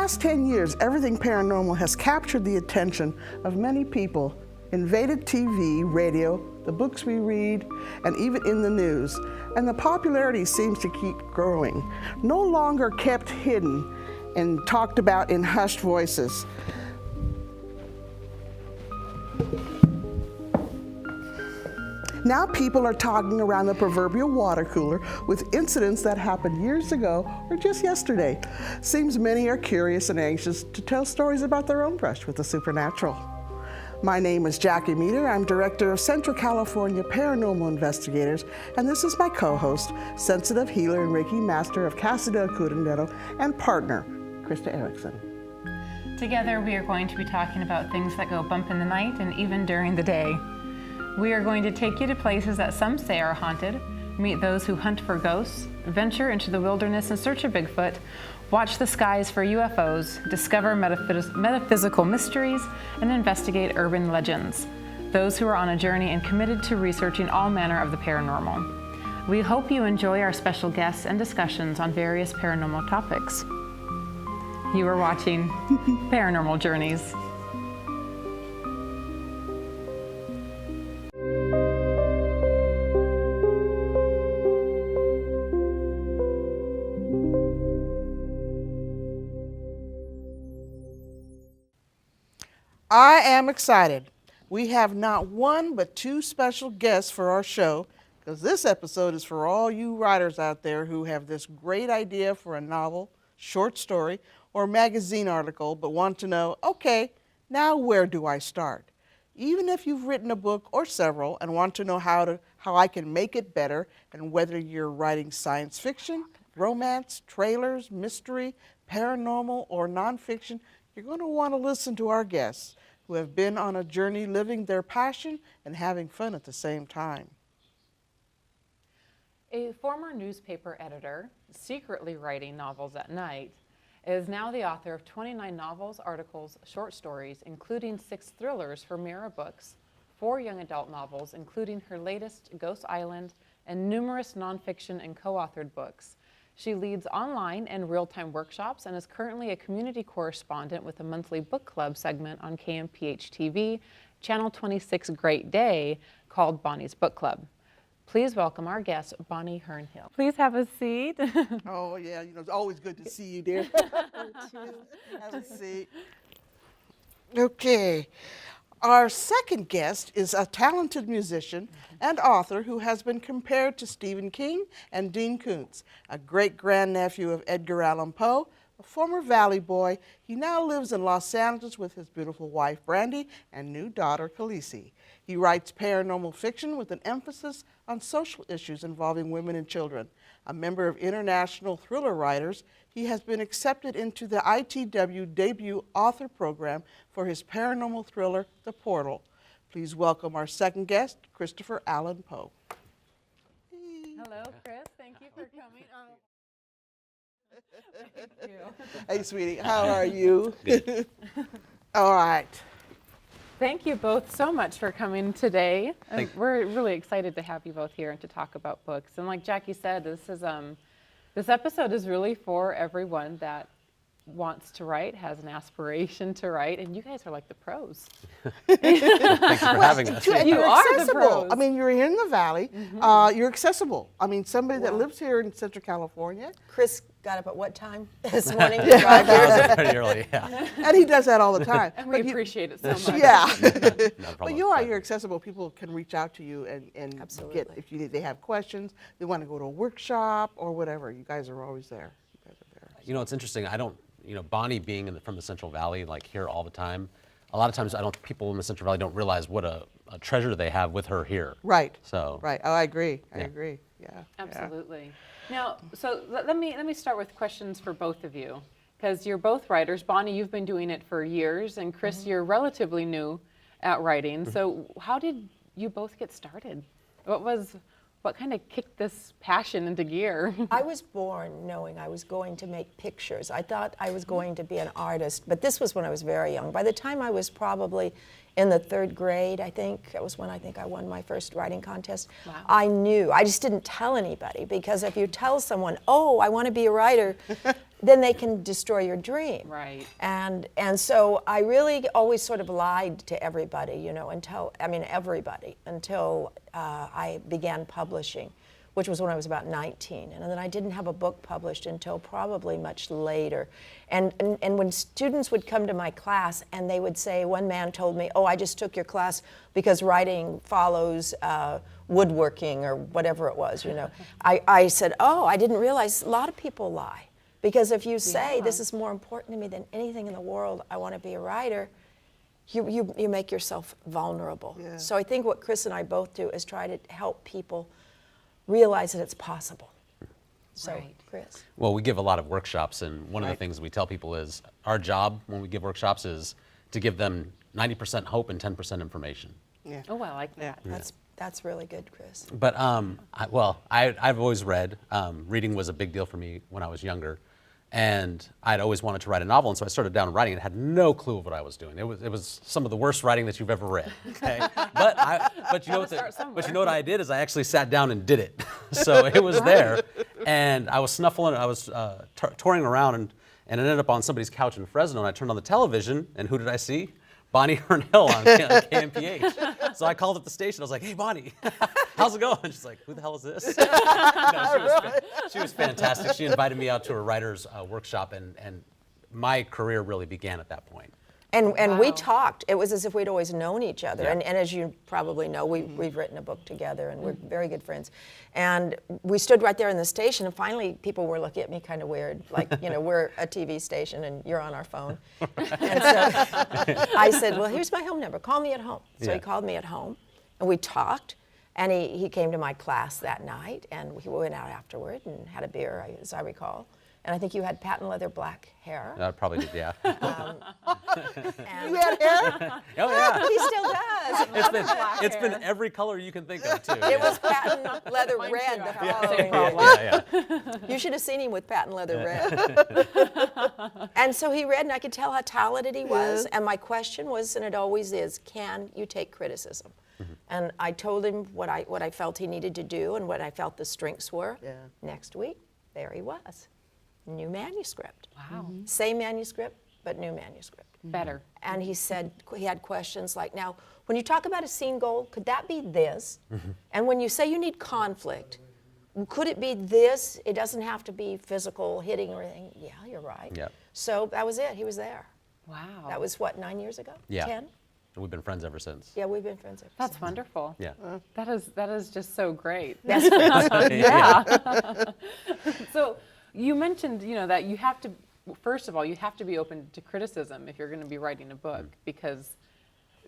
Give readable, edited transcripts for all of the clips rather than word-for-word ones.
past 10 years, everything paranormal has captured the attention of many people, invaded TV, radio, the books we read, and even in the news. And the popularity seems to keep growing. No longer kept hidden and talked about in hushed voices. Now people are talking around the proverbial water cooler with incidents that happened years ago or just yesterday. Seems many are curious and anxious to tell stories about their own brush with the supernatural. My name is Jackie Meador. I'm Director of Central California Paranormal Investigators, and this is my co-host, sensitive healer and Reiki Master of Casa del Curandero and partner, Krista Erickson. Together we are going to be talking about things that go bump in the night and even during the day. We are going to take you to places that some say are haunted, meet those who hunt for ghosts, venture into the wilderness in search of Bigfoot, watch the skies for UFOs, discover metaphysical mysteries, and investigate urban legends. Those who are on a journey and committed to researching all manner of the paranormal. We hope you enjoy our special guests and discussions on various paranormal topics. You are watching Paranormal Journeys. I am excited. We have not one but two special guests for our show, because this episode is for all you writers out there who have this great idea for a novel, short story, or magazine article, but want to know, okay, now where do I start? Even if you've written a book or several and want to know how I can make it better, and whether you're writing science fiction, romance, trailers, mystery, paranormal, or nonfiction, you're going to want to listen to our guests who have been on a journey living their passion and having fun at the same time. A former newspaper editor, secretly writing novels at night, is now the author of 29 novels, articles, short stories, including 6 thrillers for Mira Books, 4 young adult novels, including her latest, Ghost Island, and numerous nonfiction and co-authored books. She leads online and real-time workshops and is currently a community correspondent with a monthly book club segment on KMPH-TV, Channel 26 Great Day, called Bonnie's Book Club. Please welcome our guest, Bonnie Hearn Hill. Please have a seat. Oh yeah, it's always good to see you, dear. Have a seat. Okay. Our second guest is a talented musician and author who has been compared to Stephen King and Dean Koontz, a great-grandnephew of Edgar Allan Poe, a former Valley boy. He now lives in Los Angeles with his beautiful wife, Brandy, and new daughter, Khaleesi. He writes paranormal fiction with an emphasis on social issues involving women and children. A member of International Thriller Writers, he has been accepted into the ITW debut author program for his paranormal thriller, The Portal. Please welcome our second guest, Christopher Allan Poe. Hello, Chris. Thank you for coming. Thank you. Hey, sweetie. How are you? Good. All right. Thank you both so much for coming today. We're really excited to have you both here and to talk about books. And like Jackie said, this episode is really for everyone that wants to write, has an aspiration to write, and you guys are like the pros. Thanks for having us. You are accessible. the pros. I mean, you're here in the Valley. Mm-hmm. You're accessible. I mean, somebody that lives here in Central California. Chris got up at what time this morning to drive here? Pretty early, yeah. And he does that all the time. And we appreciate it so much. Yeah. No But you're accessible. People can reach out to you and Absolutely. get, if they have questions, they want to go to a workshop or whatever. You guys are always there. You guys are there. You know, it's interesting. Bonnie being from the Central Valley, like here all the time, a lot of times people in the Central Valley don't realize what a treasure they have with her here. Right. So. Right. Oh, I agree. I Yeah. agree. Yeah. Absolutely. Now, so let me start with questions for both of you, because you're both writers. Bonnie, you've been doing it for years, and Chris, you're relatively new at writing. So how did you both get started? What kind of kicked this passion into gear? I was born knowing I was going to make pictures. I thought I was going to be an artist, but this was when I was very young. By the time I was probably in the 3rd grade, I think, that was when I won my first writing contest. Wow. I knew. I just didn't tell anybody, because if you tell someone, oh, I want to be a writer, then they can destroy your dream. Right. And so I really always sort of lied to everybody, you know, until I began publishing, which was when I was about 19. And then I didn't have a book published until probably much later. And when students would come to my class and they would say, one man told me, oh, I just took your class because writing follows woodworking or whatever it was, you know. I said, oh, I didn't realize a lot of people lie. Because if you say, this is more important to me than anything in the world, I want to be a writer, you make yourself vulnerable. Yeah. So I think what Chris and I both do is try to help people realize that it's possible. So, Right. Chris. Well, we give a lot of workshops, and one of the things we tell people is our job when we give workshops is to give them 90% hope and 10% information. Yeah. Oh, I like that. That's really good, Chris. But I've always read. Reading was a big deal for me when I was younger, and I'd always wanted to write a novel, and so I started down writing and had no clue of what I was doing. It was some of the worst writing that you've ever read. Okay, but you know what I did is I actually sat down and did it. So it was there, and I was snuffling. I was touring around, and it ended up on somebody's couch in Fresno, and I turned on the television, and who did I see? Bonnie Hearn on KMPH. So I called up the station. I was like, hey, Bonnie, how's it going? And she's like, who the hell is this? She was fantastic. She invited me out to a writer's workshop, and my career really began at that point. And we talked. It was as if we'd always known each other. Yeah. And as you probably know, we've written a book together, and we're very good friends. And we stood right there in the station, and finally people were looking at me kind of weird, like, you know, we're a TV station and you're on our phone. And so I said, well, here's my home number. Call me at home. So he called me at home, and we talked. And he came to my class that night, and we went out afterward and had a beer, as I recall. And I think you had patent leather black hair. I probably did, yeah. And You had hair? Oh, yeah. he still does. It's been every color you can think of, too. It was patent leather red the following Yeah. You should have seen him with patent leather red. And so he read, and I could tell how talented he was. And my question was, and it always is, can you take criticism? And I told him what I felt he needed to do and what I felt the strengths were. Yeah. Next week, there he was. New manuscript. Wow. Same manuscript, but new manuscript. Better. And he said, he had questions like, now, when you talk about a scene goal, could that be this? And when you say you need conflict, could it be this? It doesn't have to be physical hitting or anything. Yeah, you're right. Yeah. So that was it. He was there. Wow. That was what, 9 years ago? Yeah. 10? We've been friends ever since. Yeah, we've been friends ever That's since. wonderful. Yeah. That is just so great. That's Yeah. So you mentioned, you know, that you have to, first of all, you have to be open to criticism if you're going to be writing a book, because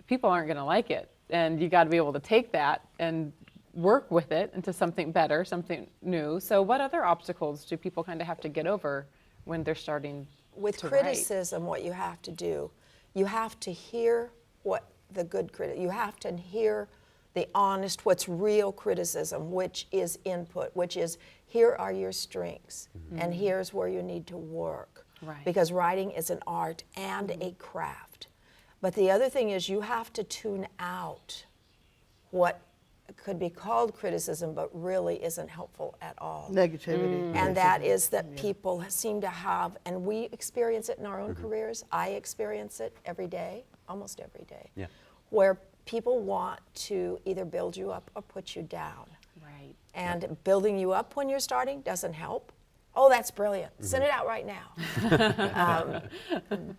people aren't going to like it, and you got to be able to take that and work with it into something better, something new. So what other obstacles do people kind of have to get over when they're starting With to write? criticism, what you have to do, you have to hear what the good critic, you have to hear the honest, what's real criticism, which is input, which is, here are your strengths, and here's where you need to work. Right. Because writing is an art and a craft. But the other thing is, you have to tune out what could be called criticism, but really isn't helpful at all. Negativity. And that is that people seem to have, and we experience it in our own careers. I experience it every day, almost every day, Yeah. where people want to either build you up or put you down. Right. And building you up when you're starting doesn't help. Oh, that's brilliant. Send it out right now.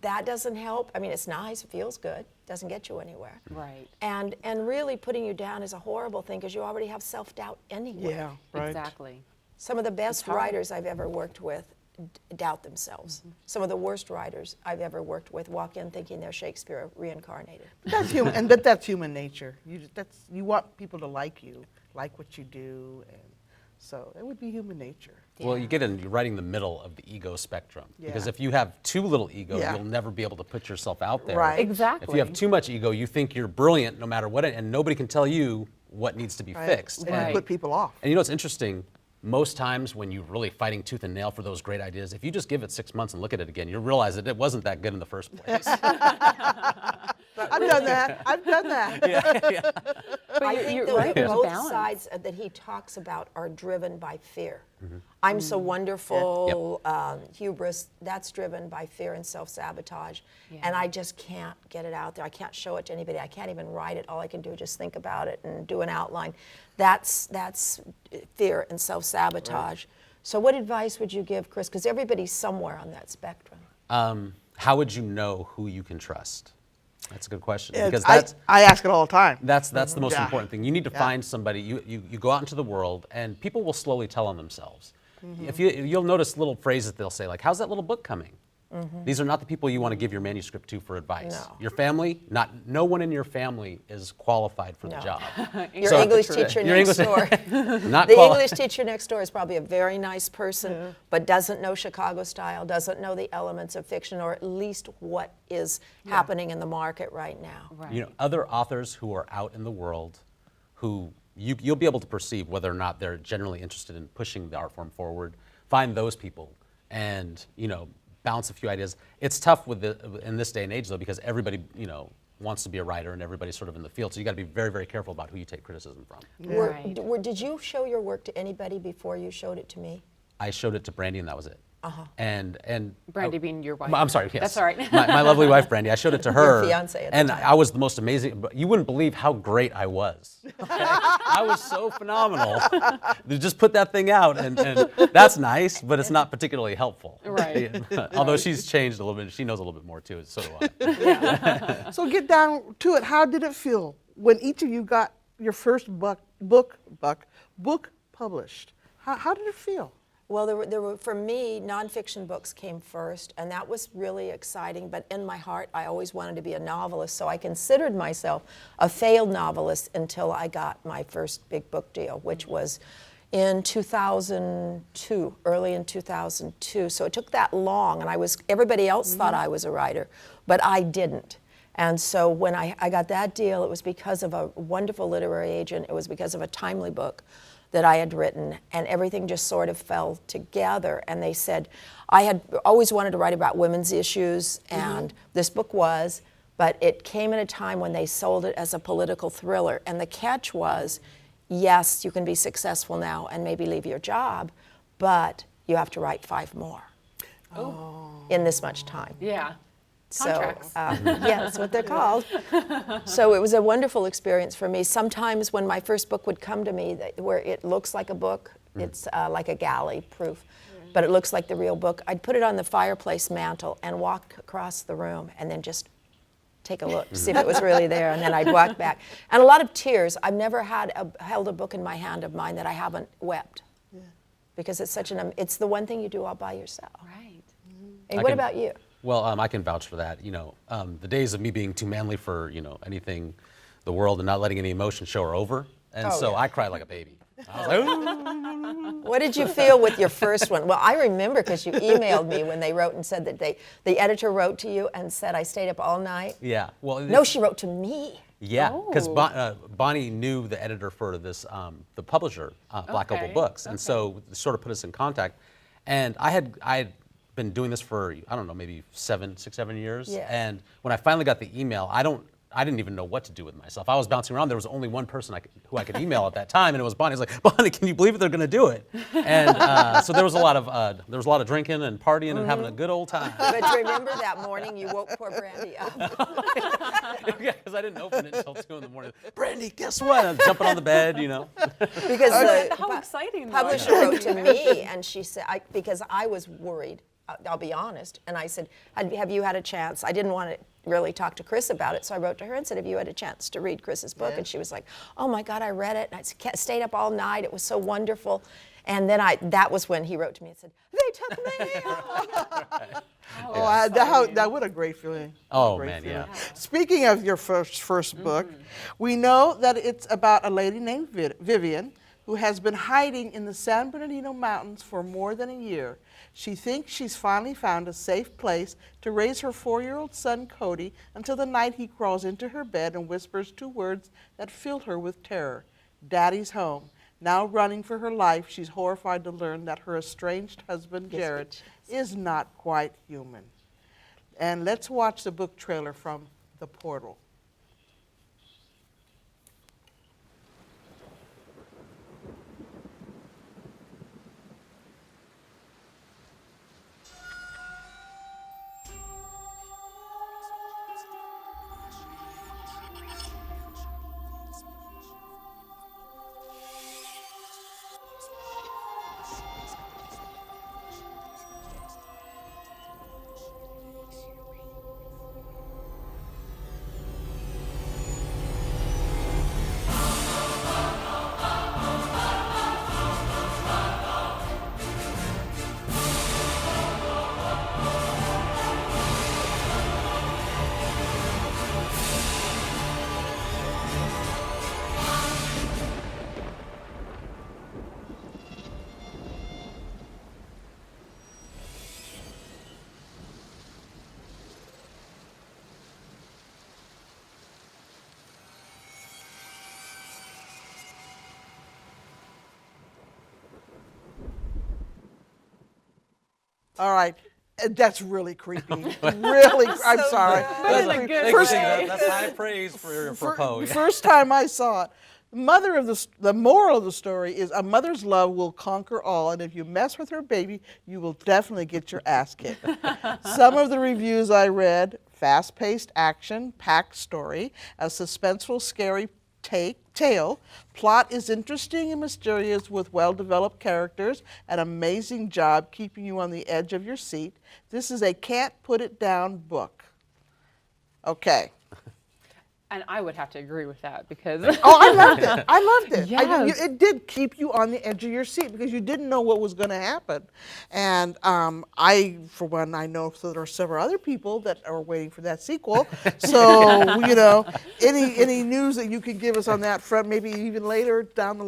That doesn't help. I mean, it's nice, it feels good, doesn't get you anywhere. Right. And really putting you down is a horrible thing, because you already have self-doubt anyway. Yeah, right. Exactly. Some of the best hard. writers I've ever worked with doubt themselves. Some of the worst writers I've ever worked with walk in thinking they're Shakespeare reincarnated. That's human, and that's human nature. You want people to like you, like what you do, and so it would be human nature. Well, you get in, you're right in the middle of the ego spectrum. Because Yeah. if you have too little ego, Yeah. you'll never be able to put yourself out there. Right. Exactly. If you have too much ego, you think you're brilliant no matter what, and nobody can tell you what needs to be Right. fixed. And Right. you put people off. And you know what's interesting? Most times when you're really fighting tooth and nail for those great ideas, if you just give it 6 months and look at it again, you'll realize that it wasn't that good in the first place. But I've done that. I've done that. I you're- think you're that right, there's a both balance. sides that he talks about are driven by fear. I'm so wonderful, hubris, that's driven by fear and self-sabotage. And I just can't get it out there. I can't show it to anybody. I can't even write it. All I can do is just think about it and do an outline. That's fear and self-sabotage. So what advice would you give, Chris? Because everybody's somewhere on that spectrum. How would you know who you can trust? That's a good question. Yeah, Because I ask it all the time. that's the most Yeah. important thing. You need to find somebody. You go out into the world, and people will slowly tell on themselves. If you'll notice little phrases they'll say, like, "How's that little book coming?" These are not the people you want to give your manuscript to for advice. No. Your family, no one in your family is qualified for the No. job. Your So- English teacher Your next English- door. Not The qualified. English teacher next door is probably a very nice person, but doesn't know Chicago style, doesn't know the elements of fiction, or at least what is happening in the market right now. Right. You know, other authors who are out in the world, who you'll be able to perceive whether or not they're generally interested in pushing the art form forward. Find those people, and bounce a few ideas. It's tough in this day and age, though, because everybody wants to be a writer, and everybody's sort of in the field. So you got to be very, very careful about who you take criticism from. Right. Did you show your work to anybody before you showed it to me? I showed it to Brandy, and that was it. And Brandy being your wife. I'm sorry. Yes. That's all right. my lovely wife, Brandy. I showed it to her. fiancé at the and time. I was the most amazing. But you wouldn't believe how great I was. Okay? I was so phenomenal. They just put that thing out, and that's nice, but it's not particularly helpful. Right. Although she's changed a little bit. She knows a little bit more too. So do I. So get down to it. How did it feel when each of you got your first book published? How did it feel? Well, there were, for me, nonfiction books came first, and that was really exciting. But in my heart, I always wanted to be a novelist, so I considered myself a failed novelist until I got my first big book deal, which was in 2002, early in 2002. So it took that long, and everybody else thought I was a writer, but I didn't. And so when I got that deal, it was because of a wonderful literary agent. It was because of a timely book that I had written, and everything just sort of fell together. And they said, I had always wanted to write about women's issues, and this book was, but it came at a time when they sold it as a political thriller. And the catch was, yes, you can be successful now and maybe leave your job, but you have to write 5 more in this much time. Yeah. So, Contracts. yeah, that's what they're called. So it was a wonderful experience for me. Sometimes when my first book would come to me, where it looks like a book, it's like a galley proof, but it looks like the real book, I'd put it on the fireplace mantle and walk across the room and then just take a look, see if it was really there, and then I'd walk back. And a lot of tears. I've never held a book in my hand of mine that I haven't wept, because it's it's the one thing you do all by yourself. Right. And what about you? Well, I can vouch for that. The days of me being too manly for anything, the world, and not letting any emotion show are over. And Oh, so yeah. I cried like a baby. I was like, "Ooh." What did you feel with your first one? Well, I remember because you emailed me when they wrote and said that the editor wrote to you and said, I stayed up all night. Yeah. Well. No, she wrote to me. Yeah, because Oh. Bonnie knew the editor for this, the publisher, Black Opal Okay, Books, and so sort of put us in contact. And I had been doing this for, I don't know, maybe 6, 7 years. Yeah. And when I finally got the email, I didn't even know what to do with myself. I was bouncing around. There was only one person who I could email at that time, and it was Bonnie. I was like, Bonnie, can you believe it? They're going to do it. And so there was a lot of drinking and partying and having a good old time. But remember that morning you woke poor Brandy up. Yeah, because I didn't open it until 2 in the morning. Brandy, guess what? I'm jumping on the bed, Because the How exciting, though. publisher wrote to me, and she said, because I was worried, I'll be honest, and I said, have you had a chance? I didn't want to really talk to Chris about it, so I wrote to her and said, have you had a chance to read Chris's book? And she was like, oh my God, I read it, and I stayed up all night, it was so wonderful. And then that was when he wrote to me and said, they took me. Oh my God. That what a great feeling. Oh, Great man, feeling. yeah. Speaking of your first book, we know that it's about a lady named Vivian who has been hiding in the San Bernardino Mountains for more than a year. She thinks she's finally found a safe place to raise her 4-year-old son, Cody, until the night he crawls into her bed and whispers 2 words that fill her with terror: Daddy's home. Now running for her life, she's horrified to learn that her estranged husband, Jared, is not quite human. And let's watch the book trailer from The Portal. All right. That's really creepy. Really, I'm sorry. good. That's creepy. Thank you. That's high praise for Poe. Yeah. First time I saw it, the moral of the story is a mother's love will conquer all, and if you mess with her baby, you will definitely get your ass kicked. Some of the reviews I read: fast-paced action, packed story, a suspenseful, scary tale. Plot is interesting and mysterious with well-developed characters. An amazing job keeping you on the edge of your seat. This is a can't put it down book. Okay. And I would have to agree with that because Oh, I loved it. I loved it. Yes. It did keep you on the edge of your seat because you didn't know what was going to happen. And I, for one, I know so there are several other people that are waiting for that sequel. So, any news that you can give us on that front, maybe even later down the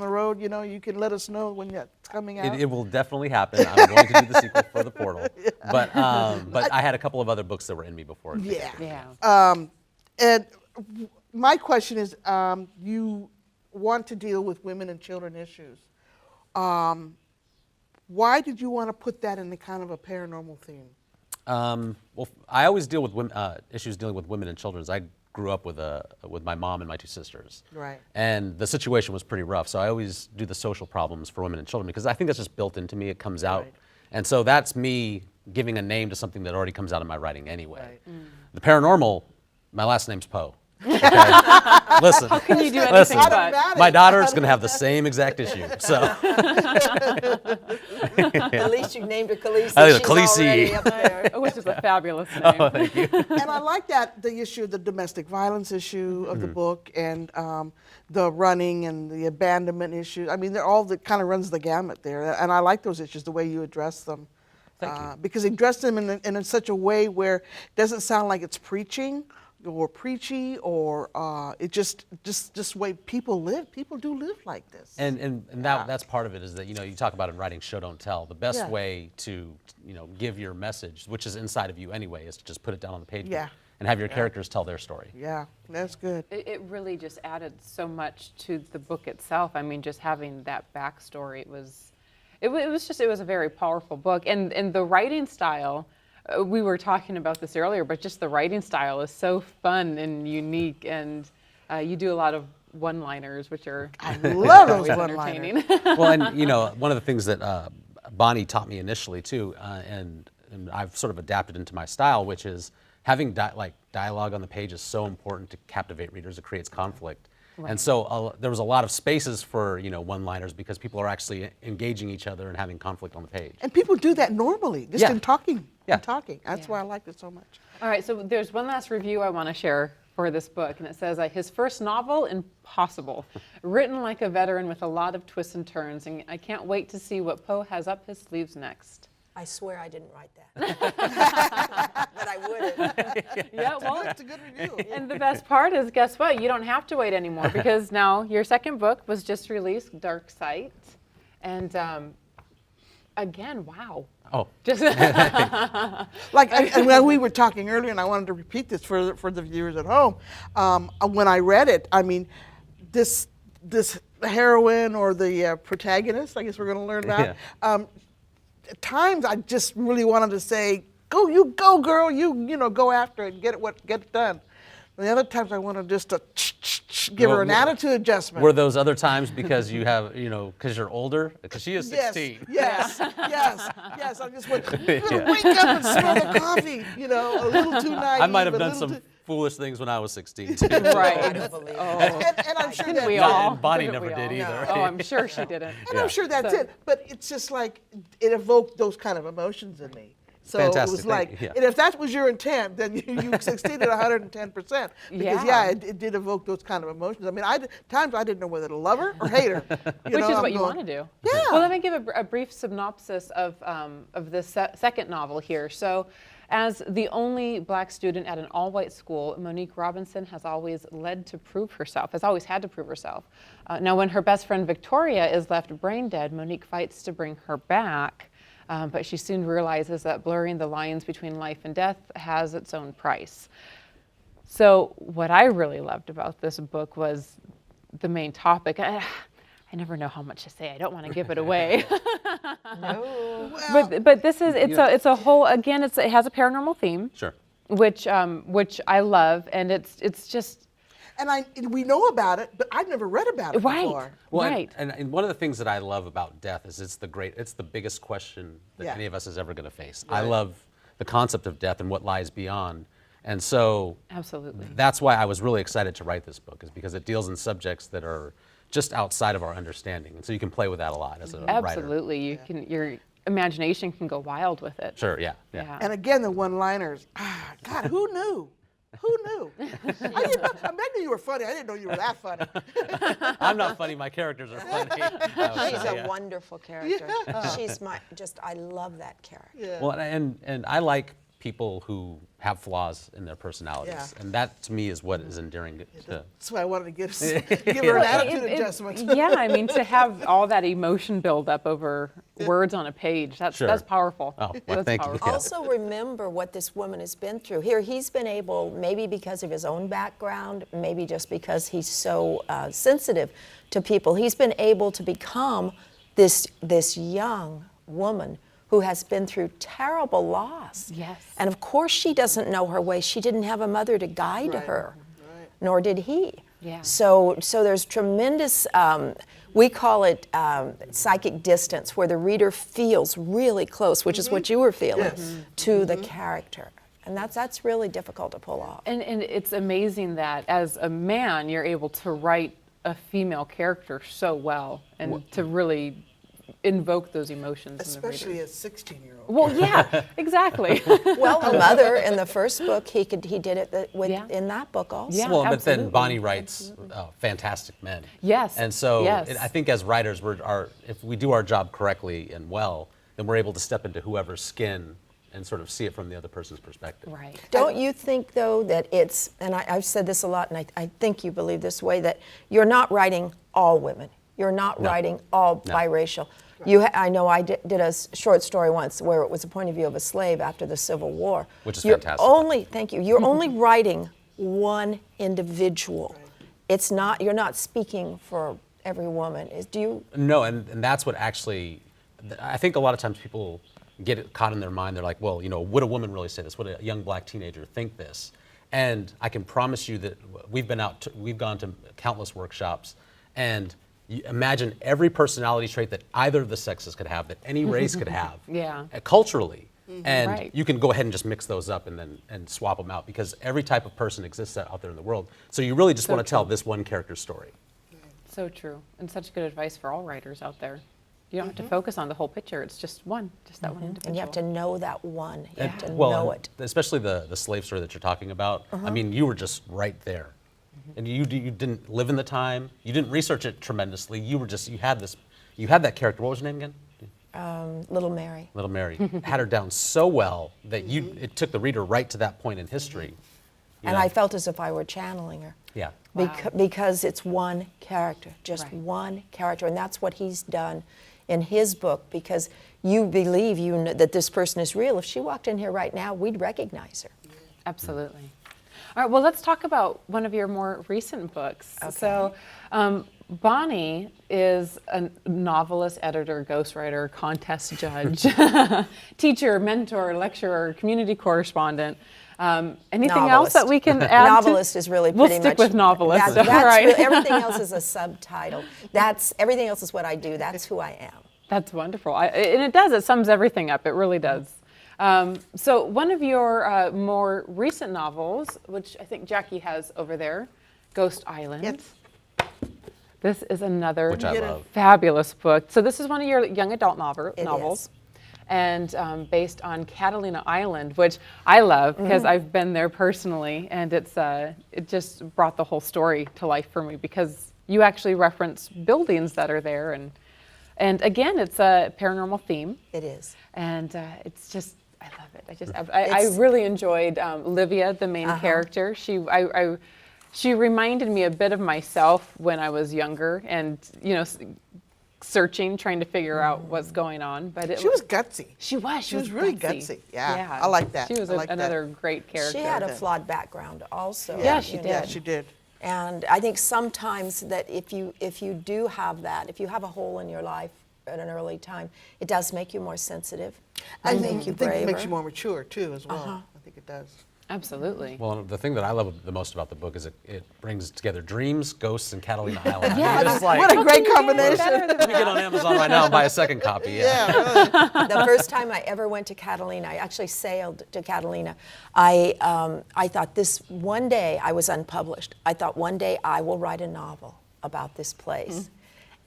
road, you can let us know when that's coming out. It will definitely happen. I'm going to do the sequel for The Portal. But I had a couple of other books that were in me before. Yeah. And my question is, you want to deal with women and children issues. Why did you want to put that in the kind of a paranormal theme? Well, I always deal with issues dealing with women and children. I grew up with my mom and my two sisters. Right. And the situation was pretty rough. So I always do the social problems for women and children because I think that's just built into me. It comes out. Right. And so that's me giving a name to something that already comes out of my writing anyway. Right. The paranormal, my last name's Poe. Okay? Listen. How can you do anything listen, but? my daughter's going to have the same exact issue. So At least you named her Khaleesi. I think She's Khaleesi. already up there. which is a fabulous name. oh, thank you. And I like that, the issue, the domestic violence issue of the book, and the running and the abandonment issue. I mean, they're all that kind of runs the gamut there. And I like those issues, the way you address them. Thank you. Because they address them in such a way where it doesn't sound like it's preaching or preachy, or it just way people live. People do live like this. And that's part of it is that, you talk about in writing show, don't tell. The best Yeah. way to, give your message, which is inside of you anyway, is to just put it down on the page Yeah. and have your characters tell their story. Yeah, that's good. It really just added so much to the book itself. I mean, just having that backstory, it was a very powerful book. And the writing style, we were talking about this earlier, but just the writing style is so fun and unique. And you do a lot of one-liners, which are I love those always one-liners. entertaining. Well, and one of the things that Bonnie taught me initially too, and I've sort of adapted into my style, which is having dialogue on the page is so important to captivate readers. It creates conflict. Right. And so there was a lot of spaces for one-liners because people are actually engaging each other and having conflict on the page. And people do that normally, just Yeah. in talking. Yeah. In talking. That's why I liked it so much. All right, so there's one last review I want to share for this book, and it says, his first novel, Impossible, written like a veteran with a lot of twists and turns, and I can't wait to see what Poe has up his sleeves next. I swear I didn't write that. But I wouldn't. Yeah, well, That's a good review. and the best part is, guess what? You don't have to wait anymore because now your second book was just released, Dark Sight, and again, wow. Oh, Just And when we were talking earlier, and I wanted to repeat this for the viewers at home, when I read it, I mean, this heroine or the protagonist, I guess we're going to learn about. At times, I just really wanted to say, "Go, you go, girl! You go after it and get it done." And the other times, I wanted just to give her an attitude adjustment. were those other times because you have, because you're older? Because she is 16. Yes. I just went, wake up and smell the coffee. A little too naive. I might have a done little some too- foolish things when I was 16 too. I right. don't believe it. And I'm sure Didn't that we all? And Bonnie Didn't never we did all? either. Oh, I'm sure she didn't. And I'm sure that's So- it. But it's just like it evoked those kind of emotions in me. So Fantastic, it was thank like, you, yeah. and if that was your intent, then you succeeded 110%. Because Yeah. it did evoke those kind of emotions. I mean, times I didn't know whether to love her or hate her. Which is I'm what you going, want to do. Yeah. Well, let me give a brief synopsis of the second novel here. So, as the only black student at an all-white school, Monique Robinson has always had to prove herself. Now, when her best friend Victoria is left brain dead, Monique fights to bring her back. But she soon realizes that blurring the lines between life and death has its own price. So what I really loved about this book was the main topic. I never know how much to say. I don't want to give it away. No. But this is it's a whole, again, it has a paranormal theme, Sure. which I love, and it's just And we know about it, but I've never read about it before. Well, right. and one of the things that I love about death is it's the biggest question that Yeah. any of us is ever going to face. Right. I love the concept of death and what lies beyond. And so Absolutely. that's why I was really excited to write this book, is because it deals in subjects that are just outside of our understanding. And so you can play with that a lot as a writer. Absolutely, you can, your imagination can go wild with it. Sure, yeah. And again, the one-liners. God, who knew? Who knew? I knew you were funny. I didn't know you were that funny. I'm not funny, my characters are funny. She's a wonderful character. She's I love that character. Yeah. Well, and I like people who have flaws in their personalities. Yeah. And that, to me, is what is endearing to That's why I wanted to give her an attitude adjustment. Yeah, I mean, to have all that emotion build up over words on a page, that's powerful. Oh, well, That's thank you. powerful. Yeah. Also remember what this woman has been through. Here, he's been able, maybe because of his own background, maybe just because he's so sensitive to people, he's been able to become this young woman who has been through terrible loss. Yes. And of course she doesn't know her way. She didn't have a mother to guide her, nor did he. Yeah. So there's tremendous, we call it psychic distance, where the reader feels really close, which is what you were feeling, to the character. And that's really difficult to pull off. And it's amazing that as a man, you're able to write a female character so well and to really invoke those emotions Especially in the a 16-year-old. reader. Well, yeah, exactly. Well, the mother in the first book, he did it in that book also. Yeah. Well, but absolutely. then Bonnie writes fantastic men. Yes, And so yes. I think as writers, if we do our job correctly and well, then we're able to step into whoever's skin and sort of see it from the other person's perspective. Right. Don't you think, though, that it's, and I've said this a lot, and I think you believe this way, that you're not writing all women. You're not writing all biracial. I know I did a short story once where it was a point of view of a slave after the Civil War. Which is You're fantastic. Thank you. You're only writing one individual. It's not. You're not speaking for every woman. Do you? No, and that's what actually, I think a lot of times people get it caught in their mind. They're like, well, would a woman really say this? Would a young black teenager think this? And I can promise you that we've gone to countless workshops, and you imagine every personality trait that either of the sexes could have, that any race could have, culturally. And you can go ahead and just mix those up and swap them out, because every type of person exists out there in the world. So you really just want to tell this one character's story. So true, and such good advice for all writers out there. You don't have to focus on the whole picture. It's just that one individual. And you have to know that one. You have to Well, know and it. especially the slave story that you're talking about. I mean, you were just right there. And you didn't live in the time. You didn't research it tremendously. You had that character. What was her name again? Little Mary. Little Mary. Had her down so well that it took the reader right to that point in history. And I felt as if I were channeling her. Yeah. Wow. Because it's one character, just one character. And that's what he's done in his book, because you believe that this person is real. If she walked in here right now, we'd recognize her. Absolutely. All right, well, let's talk about one of your more recent books. Okay. So, Bonnie is a novelist, editor, ghostwriter, contest judge, teacher, mentor, lecturer, community correspondent. Anything else Novelist. that we can add? Novelist is really pretty We'll stick much. with novelist. That's All right. everything else is a subtitle. Everything else is what I do. That's who I am. That's wonderful. And it sums everything up. It really does. So one of your more recent novels, which I think Jackie has over there, Ghost Island. Yes. This is another Which I love. fabulous book. So this is one of your young adult novels. is. And based on Catalina Island, which I love because I've been there personally, and it just brought the whole story to life for me, because you actually reference buildings that are there, and again, it's a paranormal theme. It is. And it's just, I love it. I really enjoyed Livia, the main character. She reminded me a bit of myself when I was younger, and searching, trying to figure out what's going on. But She was gutsy. She was really gutsy. Yeah, I like that. She was I like another that. great character. She had a flawed background also. Yeah, she did. Yeah, she did. And I think sometimes that if you do have that, if you have a hole in your life at an early time, it does make you more sensitive. I think you I think it makes braver. you more mature too, as well. I think it does. Absolutely. Well, the thing that I love the most about the book is it brings together dreams, ghosts, and Catalina Island. Yeah. I mean, it's like, What a great combination. let me get on Amazon right now and buy a second copy. Yeah, really. The first time I ever went to Catalina, I actually sailed to Catalina. I thought this one day, I was unpublished. I thought one day I will write a novel about this place.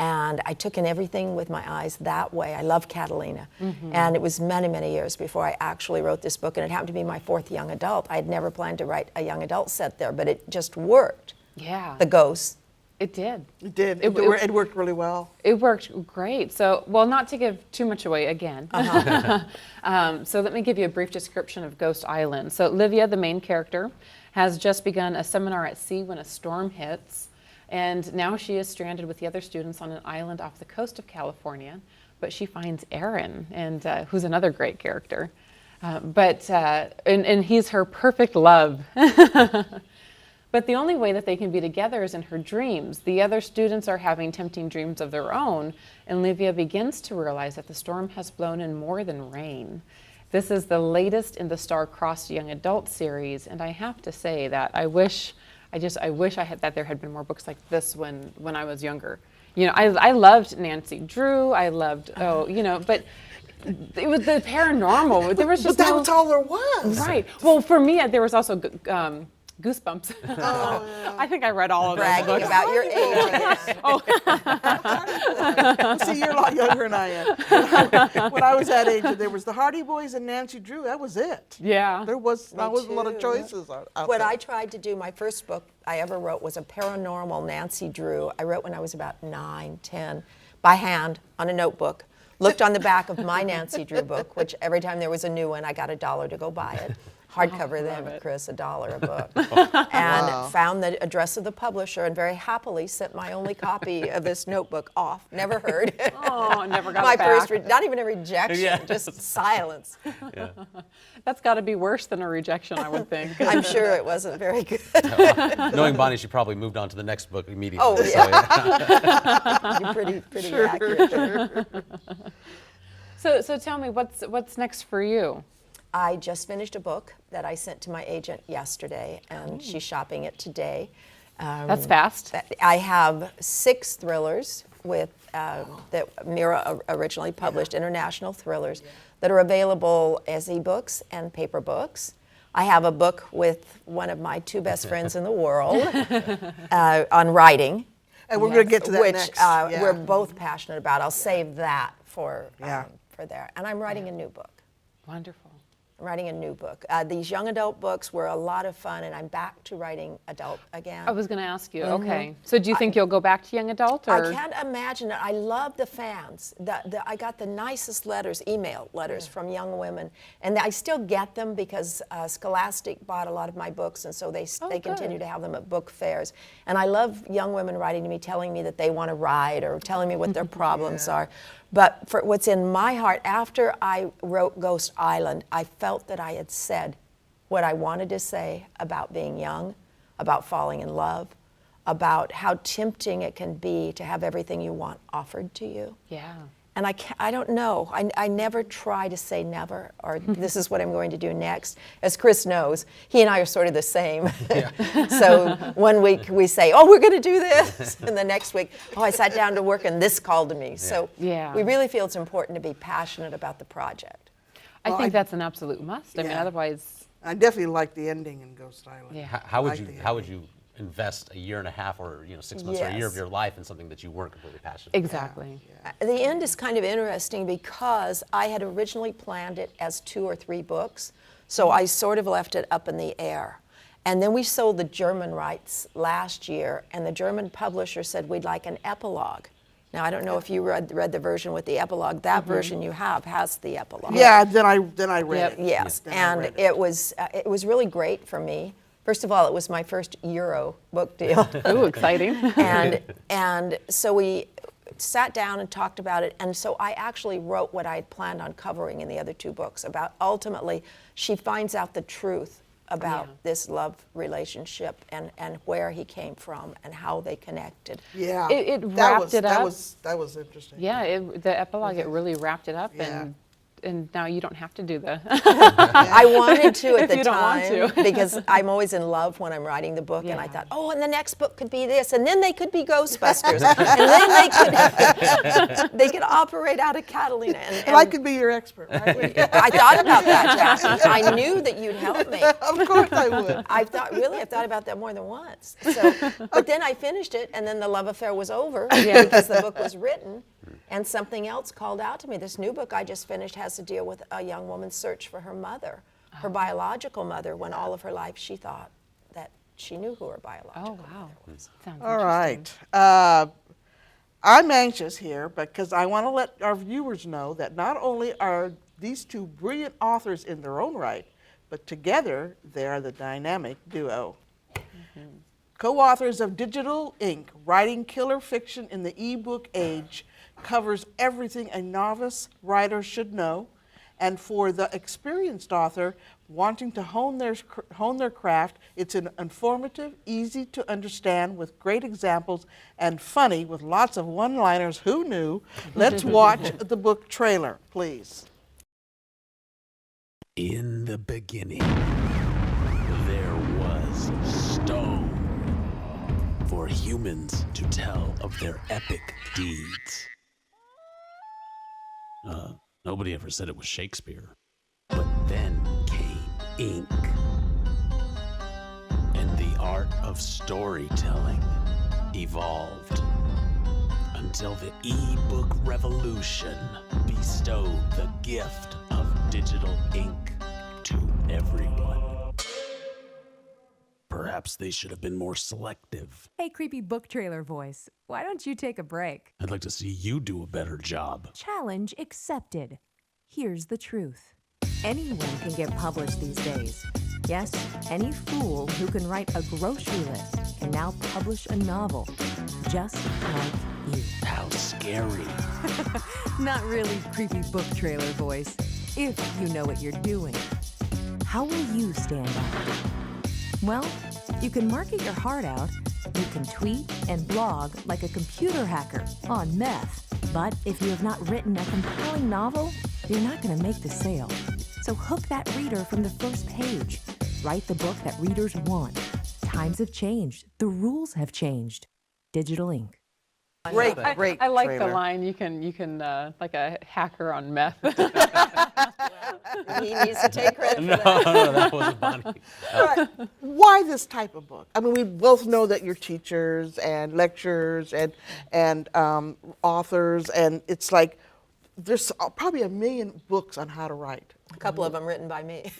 And I took in everything with my eyes that way. I love Catalina. And it was many, many years before I actually wrote this book. And it happened to be my fourth young adult. I had never planned to write a young adult set there, but it just worked. Yeah. The ghosts. It did. It did. It- It worked really well. It worked great. So, well, not to give too much away again. So let me give you a brief description of Ghost Island. So Livia, the main character, has just begun a seminar at sea when a storm hits. And now she is stranded with the other students on an island off the coast of California. But she finds Aaron, and who's another great character. And he's her perfect love. But the only way that they can be together is in her dreams. The other students are having tempting dreams of their own, and Livia begins to realize that the storm has blown in more than rain. This is the latest in the Star-Crossed Young Adult series, and I have to say that I wish that there had been more books like this when I was younger. You know, I loved Nancy Drew. I loved but it was the paranormal. There was just But that was all there was. right. Well, for me, there was also Goosebumps. I think I read all of those Bragging books. about your age. See, you're a lot younger than I am. When I was that age, there was the Hardy Boys and Nancy Drew. That was it. Yeah. There was not a lot of too. choices out What there. I tried to do, my first book I ever wrote was a paranormal Nancy Drew. I wrote when I was about 9, 10, by hand on a notebook. Looked on the back of my Nancy Drew book, which every time there was a new one, I got $1 to go buy it. Hardcover then, it. Chris, $1 a book. And found the address of the publisher and very happily sent my only copy of this notebook off. Never heard. Oh, never got My it back. first, not even a rejection, Yeah. just silence. Yeah. That's got to be worse than a rejection, I would think. I'm sure it wasn't very good. Knowing Bonnie, she probably moved on to the next book immediately. Oh, So, yeah. You're pretty accurate there. So tell me, what's next for you? I just finished a book that I sent to my agent yesterday, and she's shopping it today. That's fast. I have 6 thrillers that Mira originally published, international thrillers, that are available as ebooks and paper books. I have a book with one of my 2 best friends in the world on writing, And we're going to get to that which next. we're both passionate about. I'll save that for there. And I'm writing a new book. Wonderful. I'm writing a new book. These young adult books were a lot of fun, and I'm back to writing adult again. I was going to ask you. Okay. So do you think you'll go back to young adult? Or? I can't imagine it. I love the fans. I got the nicest letters, email letters from young women, and I still get them because Scholastic bought a lot of my books, and so they continue to have them at book fairs. And I love young women writing to me, telling me that they want to write or telling me what their problems are. But for what's in my heart, after I wrote Ghost Island, I felt that I had said what I wanted to say about being young, about falling in love, about how tempting it can be to have everything you want offered to you. Yeah. And I don't know. I never try to say never, or this is what I'm going to do next. As Chris knows, he and I are sort of the same. So one week we say, oh, we're going to do this. And the next week, oh, I sat down to work and this called to me. So we really feel it's important to be passionate about the project. I think that's an absolute must. I mean, otherwise. I definitely like the ending in Ghost Island. Yeah. How would you invest a year and a half or 6 months or a year of your life in something that you weren't completely passionate about? Exactly. The end is kind of interesting because I had originally planned it as 2 or 3 books, so I sort of left it up in the air. And then we sold the German rights last year, and the German publisher said we'd like an epilogue. Now, I don't know if you read the version with the epilogue. That version you have has the epilogue. Yeah, then I read it. Yes, Then I and read it was really great for me. First of all, it was my first Euro book deal. Ooh, exciting. And so we sat down and talked about it, and so I actually wrote what I had planned on covering in the other 2 books about ultimately she finds out the truth about this love relationship and where he came from and how they connected. Yeah. It that wrapped was, it up. That was interesting. Yeah, the epilogue, it really wrapped it up, Yeah. and now you don't have to do the. I wanted to at If the you don't want time to. because I'm always in love when I'm writing the book, and I Yeah. thought, oh, and the next book could be this, and then they could be Ghostbusters, and then they could operate out of Catalina. And I could be your expert, right? I thought about that, Jackie. I knew that you'd help me. Of course I would. I've thought about that more than once. So, but then I finished it, and then the love affair was over because the book was written, and something else called out to me. This new book I just finished has to deal with a young woman's search for her mother, her biological mother, when all of her life she thought that she knew who her biological Oh wow, sounds All interesting. right. I'm anxious here because I want to let our viewers know that not only are these two brilliant authors in their own right, but together they are the dynamic duo. Co-authors of Digital Ink, Writing Killer Fiction in the E-Book Age, covers everything a novice writer should know. And for the experienced author wanting to hone their craft, it's an informative, easy to understand with great examples, and funny with lots of one-liners. Who knew? Let's watch the book trailer, please. In the beginning, there was stone for humans to tell of their epic deeds. Nobody ever said it was Shakespeare. But then came ink. And the art of storytelling evolved until the e-book revolution bestowed the gift of digital ink to everyone. Perhaps they should have been more selective. Hey, creepy book trailer voice, why don't you take a break? I'd like to see you do a better job. Challenge accepted. Here's the truth. Anyone can get published these days. Yes, any fool who can write a grocery list can now publish a novel, just like you. How scary. Not really, creepy book trailer voice, if you know what you're doing. How will you stand out? Well, you can market your heart out, you can tweet and blog like a computer hacker on meth. But if you have not written a compelling novel, you're not going to make the sale. So hook that reader from the first page. Write the book that readers want. Times have changed. The rules have changed. Digital Ink. Great, great I like trailer. the line. You can like a hacker on meth. He needs to take credit for No, that. no, that wasn't Bonnie. All right. Why this type of book? I mean, we both know that you're teachers and lecturers and authors, and it's like there's probably 1 million books on how to write. A couple of them written by me.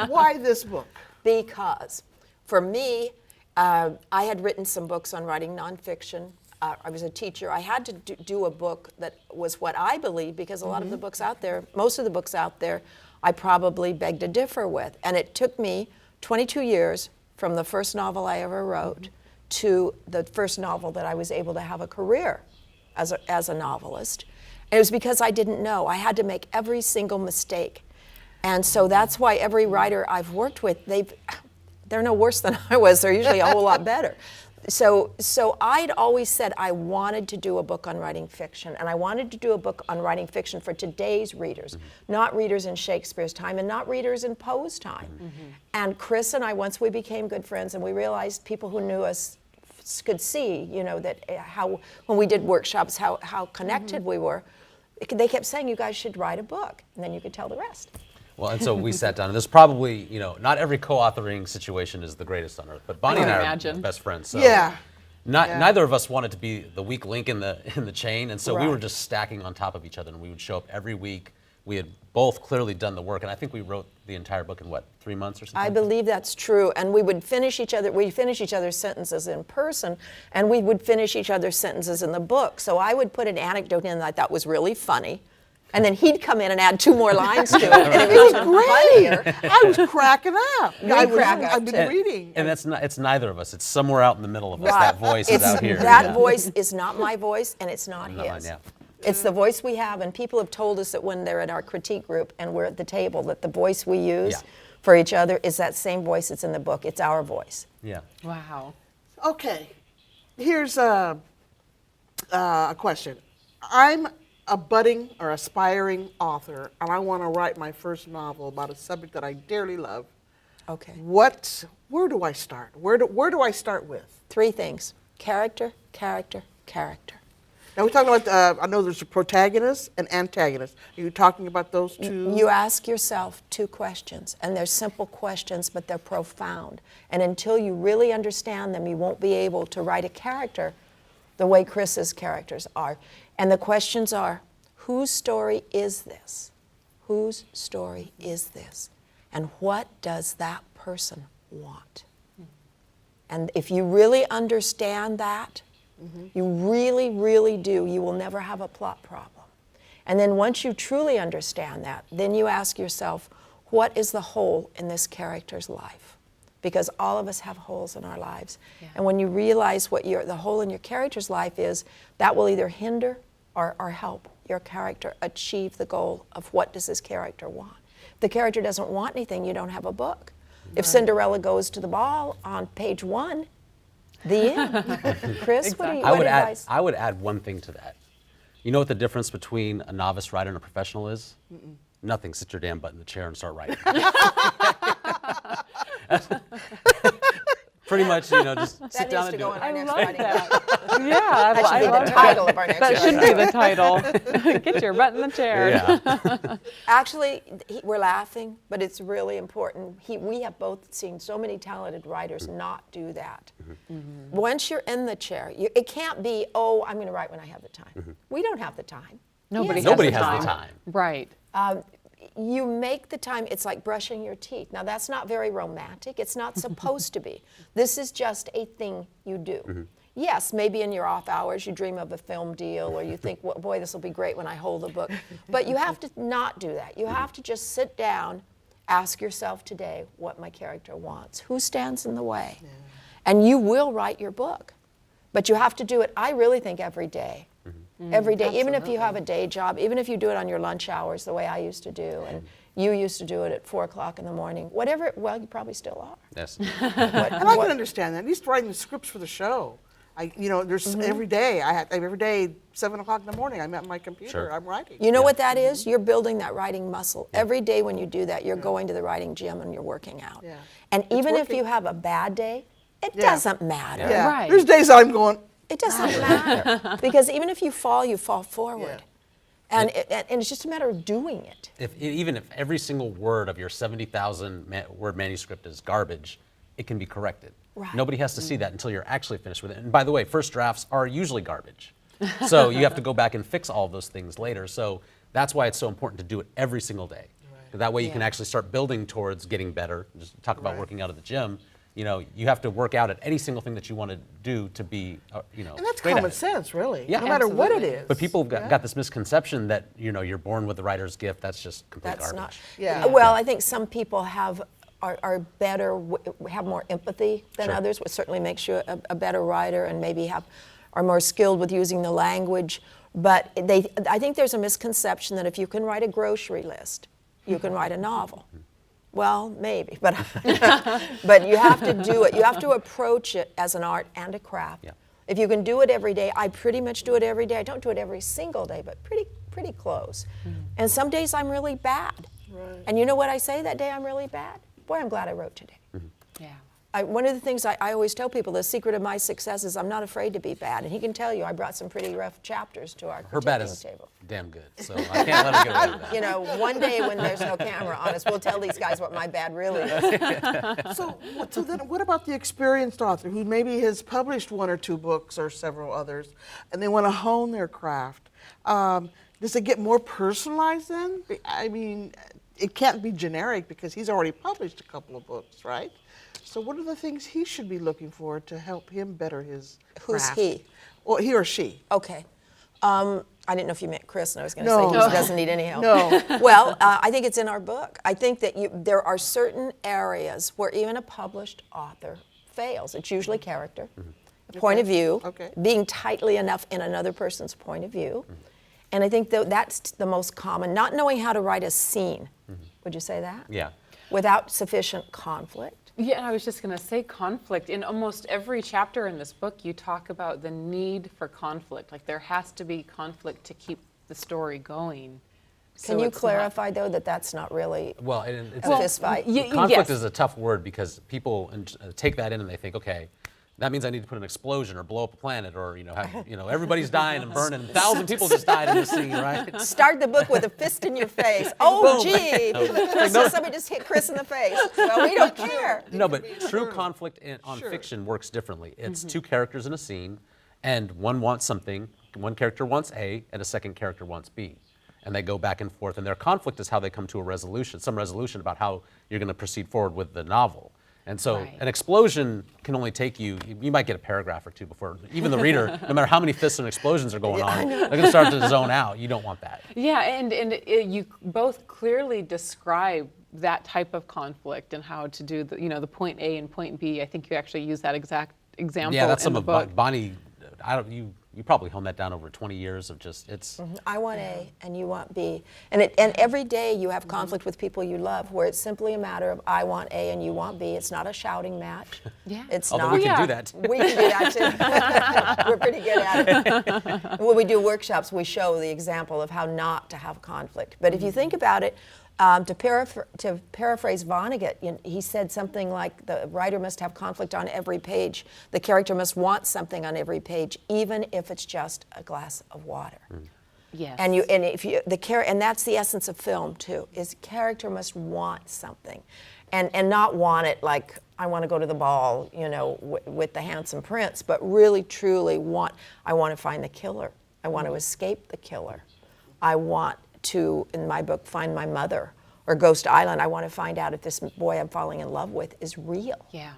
Why this book? Because for me, I had written some books on writing nonfiction. I was a teacher. I had to do a book that was what I believe, because a lot of the books out there, most of the books out there, I probably beg to differ with. And it took me 22 years from the first novel I ever wrote to the first novel that I was able to have a career as a novelist. And it was because I didn't know. I had to make every single mistake. And so that's why every writer I've worked with, they're no worse than I was. They're usually a whole lot better. So I'd always said I wanted to do a book on writing fiction, and I wanted to do a book on writing fiction for today's readers, not readers in Shakespeare's time and not readers in Poe's time. And Chris and I, once we became good friends and we realized people who knew us could see, you know, that how when we did workshops, how connected we were, they kept saying, you guys should write a book, and then you could tell the rest. Well, and so we sat down, and there's probably, you know, not every co-authoring situation is the greatest on earth, but Bonnie and I imagine. are best friends. So Yeah. Neither of us wanted to be the weak link in the chain, and so we were Right. just stacking on top of each other, and we would show up every week. We had both clearly done the work, and I think we wrote the entire book in, what, 3 months or something? I believe that's true, and we would finish each other's sentences in person, and we would finish each other's sentences in the book. So I would put an anecdote in that I thought was really funny, and then he'd come in and add 2 more lines to it, and it was even funnier. I was cracking up. I've been And- reading. And it's neither of us. It's somewhere out in the middle of us. Right. That voice is It's- out here. That Yeah. voice is not my voice, and it's not Not mine, his. yeah. It's the voice we have, and people have told us that when they're in our critique group and we're at the table, that the voice we use Yeah. for each other is that same voice that's in the book. It's our voice. Yeah. Wow. Okay, here's a question. I'm a budding or aspiring author, and I want to write my first novel about a subject that I dearly love. Okay. Where do I start? Where do I start with? 3 things: character, character, character. Now we're talking about, I know there's a protagonist and antagonist. Are you talking about those two? You ask yourself 2 questions, and they're simple questions, but they're profound. And until you really understand them, you won't be able to write a character the way Chris's characters are. And the questions are, whose story is this? Whose story is this? And what does that person want? And if you really understand that, you really, really do, you will never have a plot problem. And then once you truly understand that, then you ask yourself, what is the hole in this character's life? Because all of us have holes in our lives. Yeah. And when you realize what the hole in your character's life is, that will either hinder or help your character achieve the goal of what does this character want. If the character doesn't want anything, you don't have a book. If Cinderella goes to the ball on page 1, the end. Chris, what do you advise? I would add one thing to that. You know what the difference between a novice writer and a professional is? Nothing. Sit your damn butt in the chair and start writing. Pretty much, just That sit down needs to and go do in it. our I next love writing that. book. Yeah, That should I be love the title of our next That should writing be the title. Get your butt in the chair. Yeah. Actually, we're laughing, but it's really important. We have both seen so many talented writers not do that. Once you're in the chair, it can't be, oh, I'm going to write when I have the time. We don't have the time. Nobody Nobody has has the the time. time. Right. You make the time, it's like brushing your teeth. Now, that's not very romantic. It's not supposed to be. This is just a thing you do. Yes, maybe in your off hours you dream of a film deal or you think, well, boy, this will be great when I hold the book. But you have to not do that. You have to just sit down, ask yourself today what my character wants. Who stands in the way? And you will write your book. But you have to do it, I really think, every day. Every day, even if you have a day job, even if you do it on your lunch hours, the way I used to do, and you used to do it at 4 o'clock in the morning, whatever, well, you probably still are. Yes. And I can understand that. At least writing the scripts for the show. There's every day, every day, 7 o'clock in the morning, I'm at my computer, Sure. I'm writing. You know what that is? You're building that writing muscle. Every day when you do that, you're going to the writing gym and you're working out. Yeah. And even if working. you have a bad day, it Yeah. doesn't matter. Yeah. Right. There's days that I'm going, It doesn't matter. Because even if you fall forward. And it's just a matter of doing it. Even if every single word of your 70,000 word manuscript is garbage, it can be corrected. Right. Nobody has to see that until you're actually finished with it. And by the way, first drafts are usually garbage. So you have to go back and fix all of those things later. So that's why it's so important to do it every single day. That way you can actually start building towards getting better. Just talk about working out at the gym. You have to work out at any single thing that you want to do to be, and that's great at common it. sense, really. Yeah. No matter what it Absolutely. is. But people have got this misconception that, you're born with the writer's gift. That's just complete That's garbage. not. Yeah. Well, I think some people are better, have more empathy than Sure. others, which certainly makes you a better writer, and maybe are more skilled with using the language. But I think there's a misconception that if you can write a grocery list, you can write a novel. Well, maybe, but but you have to do it. You have to approach it as an art and a craft. Yeah. If you can do it every day, I pretty much do it every day. I don't do it every single day, but pretty close. And some days I'm really bad. Right. And you know what I say that day I'm really bad? Boy, I'm glad I wrote today. Yeah. One of the things I always tell people, the secret of my success is I'm not afraid to be bad. And he can tell you I brought some pretty rough chapters to our Her bad critiquing is table. damn good. So I can't let her get away with that. One day when there's no camera on us, we'll tell these guys what my bad really is. So then what about the experienced author who maybe has published 1 or 2 books or several others, and they want to hone their craft? Does it get more personalized then? I mean, it can't be generic because he's already published a couple of books, right? So what are the things he should be looking for to help him better his Who's craft? he? Well, he or she. Okay. I didn't know if you meant Chris, and I was going to No. say he doesn't need any help. No. Well, I think it's in our book. I think that there are certain areas where even a published author fails. It's usually character, point of view, Okay. being tightly enough in another person's point of view, And I think that's the most common, not knowing how to write a scene. Would you say that? Yeah. Without sufficient conflict. Yeah, and I was just going to say conflict. In almost every chapter in this book, you talk about the need for conflict. Like there has to be conflict to keep the story going. Can you clarify, though, that that's not really Well, it's a fist fight? conflict is a tough word because people take that in and they think, okay, that means I need to put an explosion or blow up a planet or everybody's dying and burning. 1,000 people just died in this scene, right? Start the book with a fist in your face. Oh, gee, somebody just hit Chris in the face. Well, we don't care. No, but true conflict on fiction works differently. It's two characters in a scene, and one wants something. One character wants A, and a second character wants B. And they go back and forth, and their conflict is how they come to a resolution, some resolution about how you're going to proceed forward with the novel. And so an explosion can only take you might get a paragraph or two before, even the reader, no matter how many fists and explosions are going on, they're going to start to zone out. You don't want that. Yeah, and you both clearly describe that type of conflict and how to do the point A and point B. I think you actually use that exact example Yeah, that's in some the of book. Bonnie, you probably honed that down over 20 years of just, it's... I want A and you want B. And every day you have conflict with people you love where it's simply a matter of I want A and you want B. It's not a shouting match. Yeah. It's Although not. we can do that. We can do that too. We're pretty good at it. When we do workshops, we show the example of how not to have conflict. But if you think about it, to paraphrase Vonnegut, he said something like the writer must have conflict on every page. The character must want something on every page, even if it's just a glass of water. Yes. And that's the essence of film too. Is character must want something, and not want it like I want to go to the ball, with the handsome prince, but really truly I want to find the killer. I want to escape the killer. I want to, in my book, find my mother, or Ghost Island. I want to find out if this boy I'm falling in love with is real. Yeah.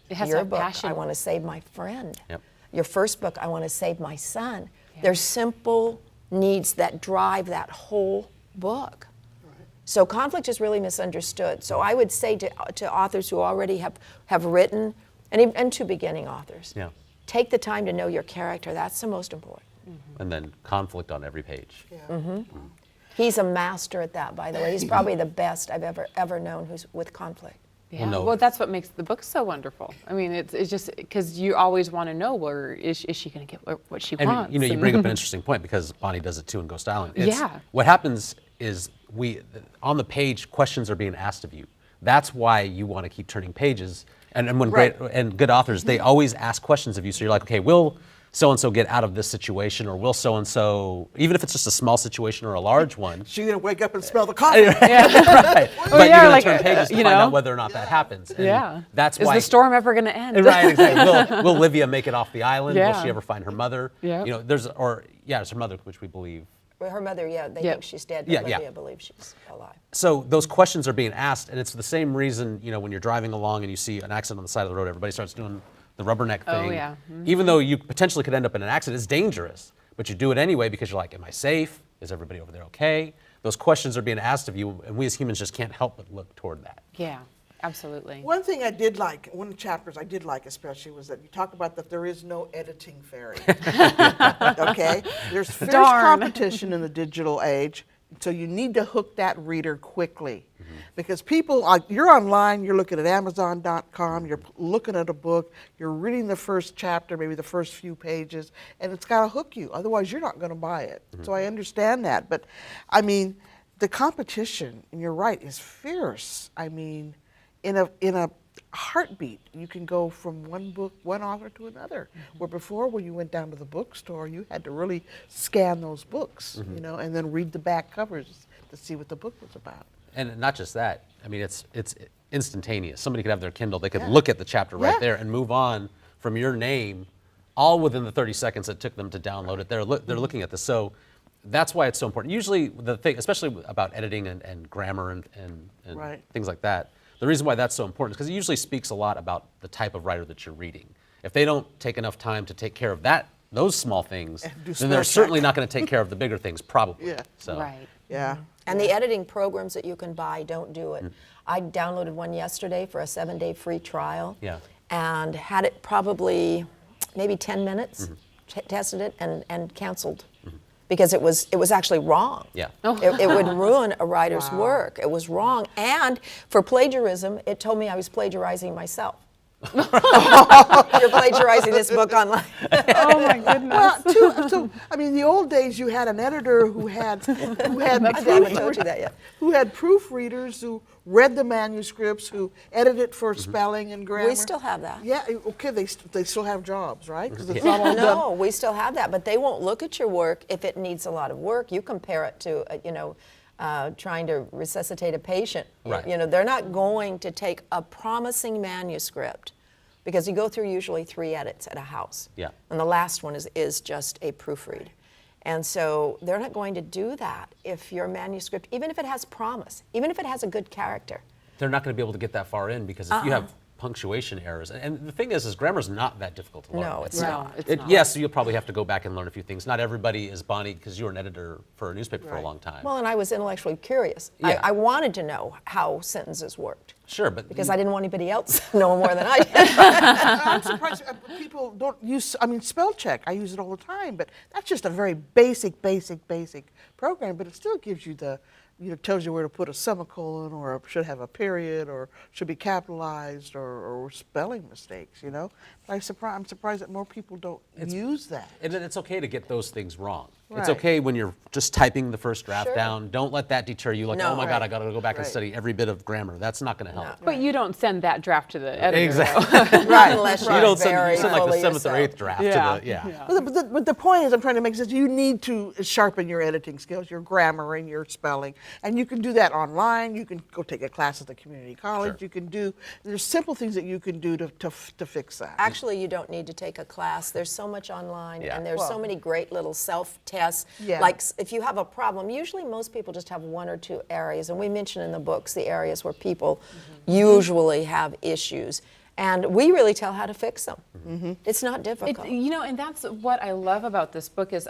It has Your that book, passion. I want to save my friend. Yep. Your first book, I want to save my son. There's simple needs that drive that whole book. So conflict is really misunderstood. So I would say to authors who already have written, and to beginning authors, take the time to know your character. That's the most important. And then conflict on every page. He's a master at that, by the way. He's probably the best I've ever known who's with conflict. Yeah. Well, no. Well, that's what makes the book so wonderful. I mean, it's just because you always want to know where is she going to get what she wants. And you bring up an interesting point because Bonnie does it too in Ghost Island. Yeah. What happens is on the page, questions are being asked of you. That's why you want to keep turning pages. And when good authors, they always ask questions of you. So you're like, okay, will so-and-so get out of this situation, or will so-and-so, even if it's just a small situation or a large one. She's going to wake up and smell the coffee. Right. But you're going to turn pages to you find know? out whether or not that happens. And that's Is why. the storm ever going to end? Right, exactly. Will Livia make it off the island? Yeah. Will she ever find her mother? Yeah. It's her mother, which we believe. Well, her mother, they think she's dead, but Olivia believes she's alive. So those questions are being asked, and it's the same reason, when you're driving along and you see an accident on the side of the road, everybody starts doing the rubberneck thing. Oh, yeah. Even though you potentially could end up in an accident, it's dangerous, but you do it anyway because you're like, am I safe? Is everybody over there okay? Those questions are being asked of you, and we as humans just can't help but look toward that. Yeah, absolutely. One thing I did like, one of the chapters I did like especially, was that you talk about that there is no editing fairy. Okay? There's fierce competition in the digital age, so you need to hook that reader quickly. Because people, you're online, you're looking at Amazon.com, you're looking at a book, you're reading the first chapter, maybe the first few pages, and it's got to hook you. Otherwise, you're not going to buy it. So I understand that. But, the competition, and you're right, is fierce. In a heartbeat, you can go from one author to another. Where before, when you went down to the bookstore, you had to really scan those books, and then read the back covers to see what the book was about. And not just that, it's instantaneous. Somebody could have their Kindle, they could look at the chapter right there and move on from your name, all within the 30 seconds it took them to download it. They're looking at this. So that's why it's so important. Usually the thing, especially about editing and grammar and things like that, the reason why that's so important is because it usually speaks a lot about the type of writer that you're reading. If they don't take enough time to take care of those small things, then they're certainly not going to take care of the bigger things, probably. So. Right. Yeah. And the editing programs that you can buy don't do it. I downloaded one yesterday for a 7-day free trial. Yeah. And had it probably maybe 10 minutes, tested it, and canceled. because it was actually wrong. Yeah. It would ruin a writer's work. It was wrong. And for plagiarism, it told me I was plagiarizing myself. You're plagiarizing this book online. Oh my goodness. Well, so I mean, the old days you had an editor who had I haven't told you that yet. who had proofreaders who read the manuscripts, who edited for spelling and grammar. We still have that. Yeah, okay, they still have jobs, right? 'Cause it's not all done. No, we still have that, but they won't look at your work if it needs a lot of work. You compare it to, trying to resuscitate a patient. Right. They're not going to take a promising manuscript, because you go through usually 3 edits at a house. Yeah. And the last one is just a proofread. And so they're not going to do that if your manuscript, even if it has promise, even if it has a good character. They're not going to be able to get that far in, because if you have punctuation errors, and the thing is grammar's not that difficult to learn. No, it's No, not. it's not. Yes, you'll probably have to go back and learn a few things. Not everybody is Bonnie, because you were an editor for a newspaper for a long time. Well, and I was intellectually curious. Yeah. I wanted to know how sentences worked, Sure, but because I didn't want anybody else knowing more than I did. I'm surprised people don't use, spell check, I use it all the time, but that's just a very basic program, but it still gives you tells you where to put a semicolon, or should have a period, or should be capitalized, or spelling mistakes, But I'm surprised that more people don't use that. and then it's okay to get those things wrong. It's Right. okay when you're just typing the first draft Sure. down. Don't let that deter you, like, No. oh my God, I got to go back and Right. study every bit of grammar. That's not going to help. But you don't send that draft to the editor. Exactly. Right, unless You you're don't very send like the fully 7th or yourself. 8th draft Yeah. to the, yeah. But the point is, I'm trying to make sense, you need to sharpen your editing skills, your grammar and your spelling, and you can do that online. You can go take a class at the community college. Sure. There's simple things that you can do to fix that. Actually, you don't need to take a class. There's so much online, Yeah. and there's so Well- many great little self-tests. Yeah. Like if you have a problem, usually most people just have 1 or 2 areas, and we mention in the books the areas where people usually have issues, and we really tell how to fix them. It's not difficult. And that's what I love about this book is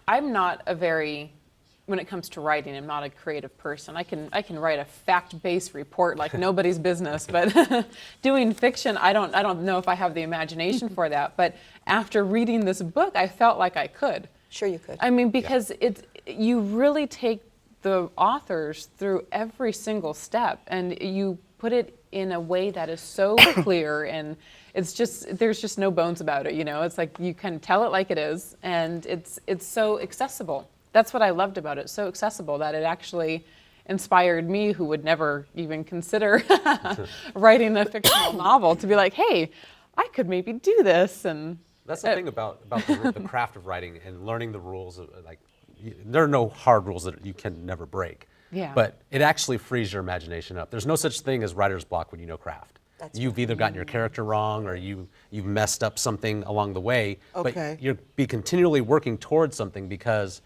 I'm not a very, when it comes to writing, I'm not a creative person. I can write a fact-based report like nobody's business, but doing fiction, I don't know if I have the imagination for that. But after reading this book, I felt like I could. Sure you could. I mean, because you really take the authors through every single step, and you put it in a way that is so clear, and there's just no bones about it. It's like you can tell it like it is, and it's so accessible. That's what I loved about it. So accessible that it actually inspired me, who would never even consider writing a fictional novel, to be like, hey, I could maybe do this. And That's the thing about the craft of writing and learning the rules. There are no hard rules that you can never break. Yeah. But it actually frees your imagination up. There's no such thing as writer's block when you know craft. That's You've either gotten your character wrong, or you've messed up something along the way. Okay. But you'll be continually working towards something, because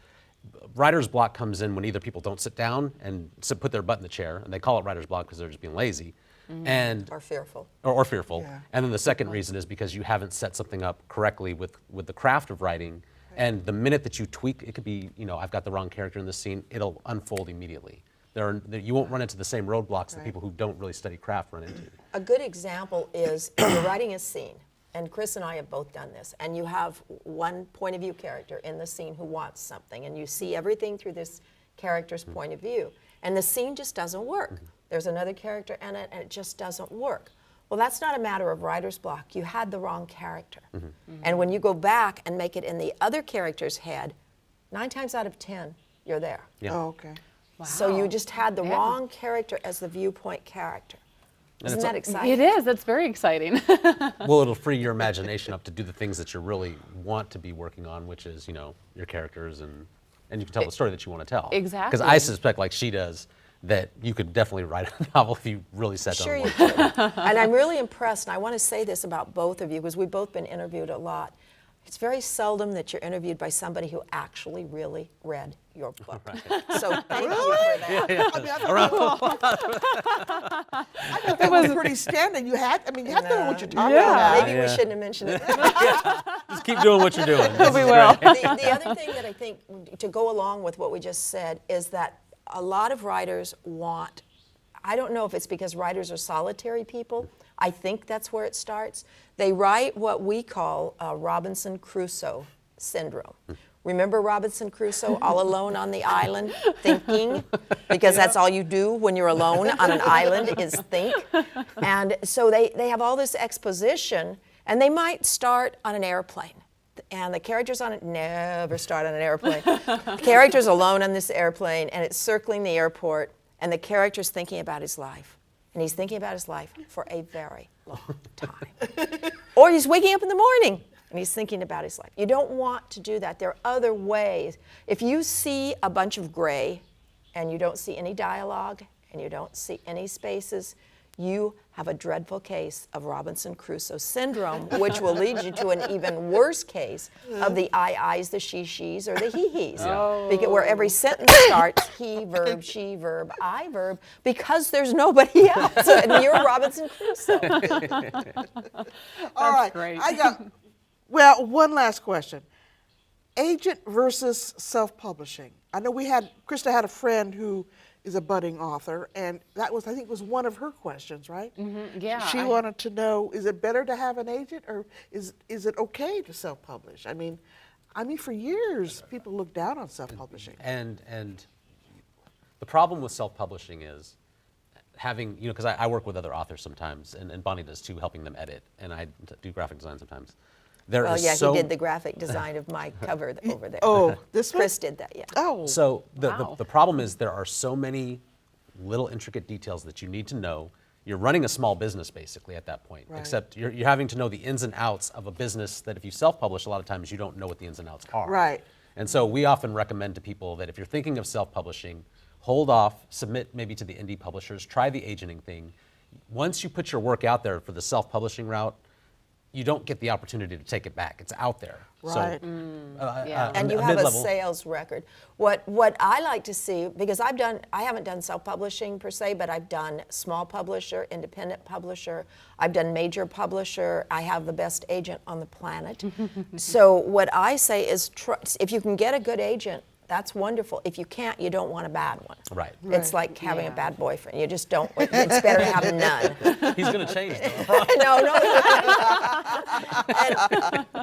writer's block comes in when either people don't sit down and put their butt in the chair, and they call it writer's block because they're just being lazy, and Or fearful. or fearful. Yeah. And then the second reason is because you haven't set something up correctly with the craft of writing. And the minute that you tweak, it could be, I've got the wrong character in this scene, it'll unfold immediately. You won't run into the same roadblocks that people who don't really study craft run into. A good example is if you're writing a scene, and Chris and I have both done this, and you have one point of view character in the scene who wants something, and you see everything through this character's point of view, and the scene just doesn't work. There's another character in it, and it just doesn't work. Well, that's not a matter of writer's block. You had the wrong character. And when you go back and make it in the other character's head, 9 times out of 10, you're there. Yeah. Oh, okay. So you just had the Yeah. wrong character as the viewpoint character. Isn't it's that a- exciting? it is. That's very exciting. Well, it'll free your imagination up to do the things that you really want to be working on, which is, your characters, and you can tell the story that you want to tell. Exactly. Because I suspect, like she does, that you could definitely write a novel if you really sat down Sure and you worked. could. And I'm really impressed, and I want to say this about both of you, because we've both been interviewed a lot. It's very seldom that you're interviewed by somebody who actually really read your book. So thank you for that. I thought that was pretty standard. You have to know what you're talking Yeah. about. Maybe we shouldn't have mentioned it. Just keep doing what you're doing. This is We will. great. The other thing that I think, to go along with what we just said, is that a lot of writers want, I don't know if it's because writers are solitary people. I think that's where it starts. They write what we call Robinson Crusoe syndrome, Remember Robinson Crusoe, all alone on the island, thinking? Because that's all you do when you're alone on an island is think. And so they have all this exposition, and they might start on an airplane. And the characters on it never start on an airplane. The character's alone on this airplane, and it's circling the airport, and the character's thinking about his life. And he's thinking about his life for a very long time. Or he's waking up in the morning, and he's thinking about his life. You don't want to do that. There are other ways. If you see a bunch of gray, and you don't see any dialogue, and you don't see any spaces, you have a dreadful case of Robinson Crusoe syndrome, which will lead you to an even worse case of the I-Is, the she-she's, or the he-he's. Because where every sentence starts, he verb, she verb, I verb, because there's nobody else. And you're Robinson Crusoe. All right. great. Well, one last question. Agent versus self-publishing. I know Krista had a friend who is a budding author, and that was, I think, was one of her questions, right? Yeah. She wanted to know, is it better to have an agent, or is it okay to self-publish? I mean, for years, people looked down on self-publishing. And the problem with self-publishing is having, because I work with other authors sometimes, and Bonnie does too, helping them edit, and I do graphic design sometimes. Well, yeah, he did the graphic design of my cover over there. Oh, this one? Chris did that, yeah. Oh. So Wow. the problem is there are so many little intricate details that you need to know. You're running a small business basically at that point, Right. except you're having to know the ins and outs of a business that if you self-publish, a lot of times you don't know what the ins and outs are. Right. And so we often recommend to people that if you're thinking of self-publishing, hold off, submit maybe to the indie publishers, try the agenting thing. Once you put your work out there for the self-publishing route, you don't get the opportunity to take it back. It's out there. Right. Yeah. And you have a mid-level- sales record. What I like to see, because I haven't done self-publishing per se, but I've done small publisher, independent publisher, I've done major publisher, I have the best agent on the planet. So what I say is, if you can get a good agent, that's wonderful. If you can't, you don't want a bad one. Right. It's like having a bad boyfriend. You just don't, it's better to have none. He's going to change though. No.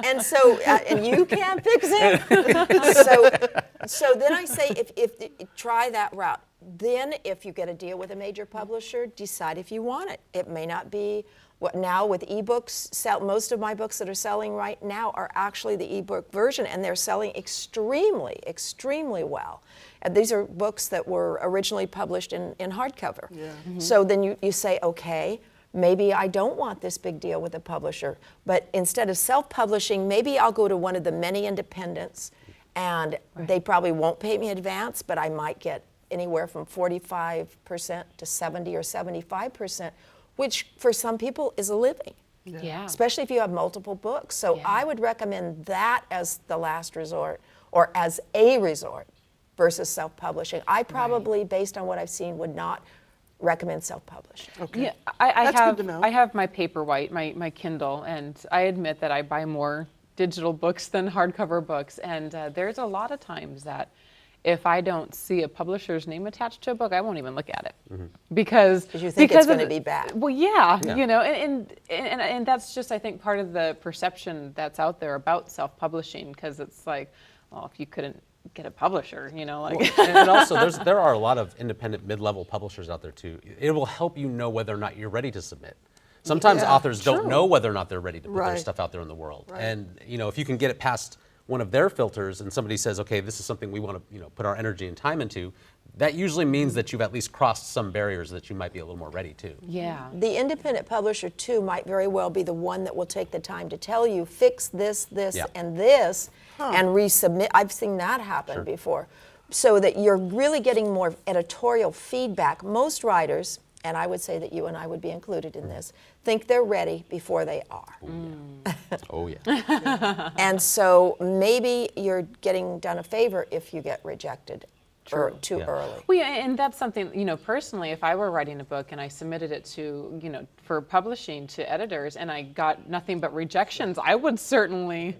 And so, and you can't fix it. So then I say, if try that route. Then, if you get a deal with a major publisher, decide if you want it. It may not be what now with ebooks. Most of my books that are selling right now are actually the ebook version, and they're selling extremely, extremely well. And these are books that were originally published in hardcover. Yeah. So then you say, okay, maybe I don't want this big deal with a publisher, but instead of self-publishing, maybe I'll go to one of the many independents, and they probably won't pay me advance, but I might get anywhere from 45% to 70 or 75%, which for some people is a living. Yeah. Especially if you have multiple books. So I would recommend that as the last resort, or as a resort, versus self-publishing. I probably, based on what I've seen, would not recommend self-publishing. Okay. Yeah, That's good to know. I have my Paperwhite, my Kindle, and I admit that I buy more digital books than hardcover books. And there's a lot of times that if I don't see a publisher's name attached to a book, I won't even look at it because you think it's going to be bad. Well, yeah, and that's just, I think, part of the perception that's out there about self-publishing, because it's like, well, if you couldn't get a publisher, like. And also, there are a lot of independent mid-level publishers out there too. It will help you know whether or not you're ready to submit. Sometimes authors don't know whether or not they're ready to put their stuff out there in the world. Right. And if you can get it past one of their filters and somebody says, okay, this is something we want to put our energy and time into, that usually means that you've at least crossed some barriers that you might be a little more ready to. Yeah. The independent publisher, too, might very well be the one that will take the time to tell you, fix this, and this, and resubmit. I've seen that happen before. So that you're really getting more editorial feedback. Most writers, and I would say that you and I would be included in this, think they're ready before they are. Oh, yeah. And so maybe you're getting done a favor if you get rejected too early. Well, yeah, and that's something, personally, if I were writing a book and I submitted it to, for publishing to editors and I got nothing but rejections, I would certainly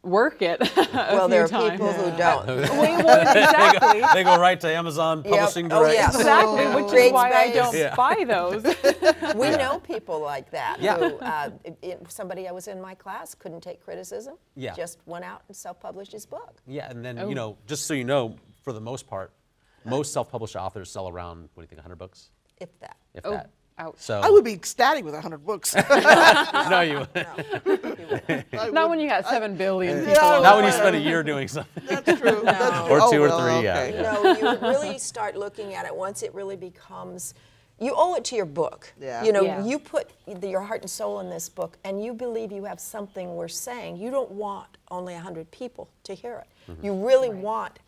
work it Well, a there are few times. people who don't. Exactly. They go right to Amazon Publishing Oh, Direct. yes. Exactly, which is Create why I space. don't Yeah. buy those. We know people like that. Yeah. Who, somebody I was in my class couldn't take criticism. Yeah. Just went out and self-published his book. Yeah, and then, Oh. you know, just so you know, for the most part, most self-published authors sell around, what do you think, 100 books? If that. If Oh, that. ouch. So, I would be ecstatic with 100 books. no, you Not when you got 7 billion people. Yeah, on not the when you planet. spend a year doing something. That's true. That's true. Or two or well, three, yeah. okay. No, you really start looking at it once it really becomes, you owe it to your book. Yeah. You know, Yeah. you put your heart and soul in this book and you believe you have something worth saying. You don't want only 100 people to hear it. You really want,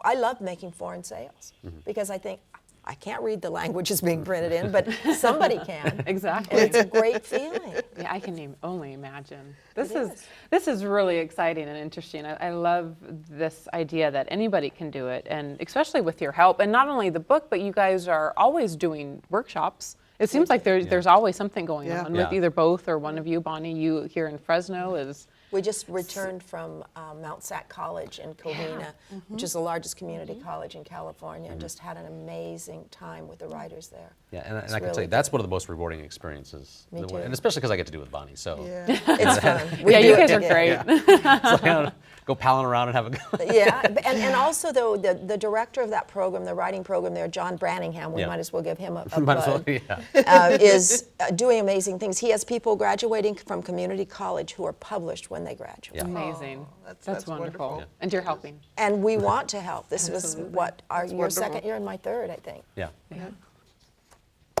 I love making foreign sales because I think, I can't read the languages being printed in, but somebody can. Exactly. And it's a great feeling. Yeah, I can only imagine. This is really exciting and interesting. I love this idea that anybody can do it, and especially with your help. And not only the book, but you guys are always doing workshops. It seems like there's always something going Yeah. on with Yeah. either both or one of you. Bonnie, you here in Fresno is. We just returned from Mount Sac College in Covina, which is the largest community college in California, and just had an amazing time with the writers there. Yeah, and It's I can tell really you, that's one of the most rewarding experiences. Me too. And especially because I get to do it with Bonnie, so. Yeah. It's fun. We Yeah, do you it guys are together. great. It's like, I don't go palling around and have a go. Yeah, and also though the director of that program, the writing program there, John Branningham, we Yeah. might as well give him a Might as well, plug, yeah. is doing amazing things. He has people graduating from community college who are published when they graduate. Yeah. Amazing. that's wonderful. wonderful. And you're helping. And we want to help. This was what, your wonderful. second year and my third, I think. Yeah.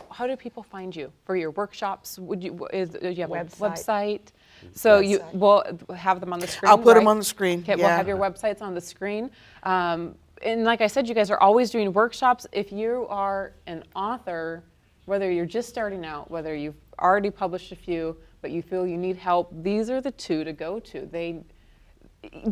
How do people find you for your workshops? Do you have Website. a website? So you Website. will have them on the screen. I'll put 'em right? on the screen, Okay, we'll yeah. have your websites on the screen. And like I said, you guys are always doing workshops. If you are an author, whether you're just starting out, whether you've already published a few, but you feel you need help, these are the two to go to. They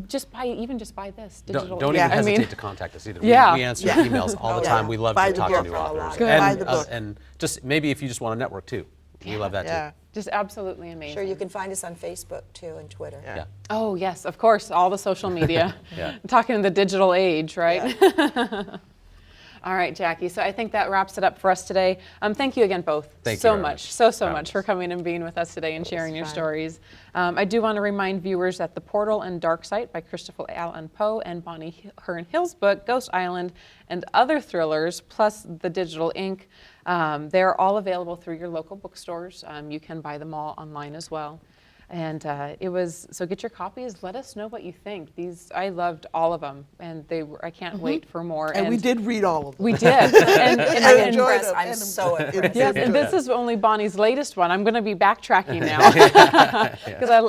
just buy this digital. Don't Yeah. even I mean, hesitate to contact us either. Yeah. We answer emails all the Yeah. time. We love Buy to the talk to book. new For a lot. authors. Good. Buy the book. And just maybe if you just want to network too. We love that Yeah. too. just absolutely amazing. Sure, you can find us on Facebook too and Twitter. Yeah. Oh yes, of course, all the social media. Yeah. Talking in the digital age, right? All right, Jackie. So I think that wraps it up for us today. Thank you again, both, Thank you so very much, much. so much for coming and being with us today and sharing your fun. stories. I do want to remind viewers that The Portal and Dark Site by Christopher Allan Poe and Bonnie Hearn Hill's book, Ghost Island, and other thrillers, plus the digital ink, they're all available through your local bookstores. You can buy them all online as well. And so get your copies. Let us know what you think. I loved all of them, and I can't wait for more. And we did read all of them. We did. And I'm enjoyed impressed. them. I'm so impressed. yes, and this is only Bonnie's latest one. I'm going to be backtracking now because I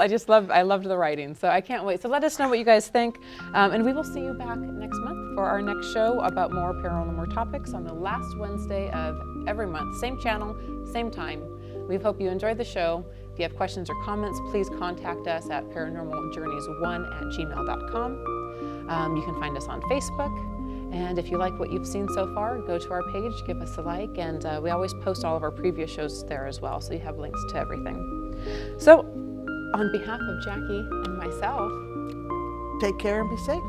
loved the writing. So I can't wait. So let us know what you guys think, and we will see you back next month for our next show about more paranormal topics on the last Wednesday of every month. Same channel, same time. We hope you enjoyed the show. If you have questions or comments, please contact us at paranormaljourneys1@gmail.com. You can find us on Facebook. And if you like what you've seen so far, go to our page, give us a like, and we always post all of our previous shows there as well, so you have links to everything. So, on behalf of Jackie and myself, Take care and be safe.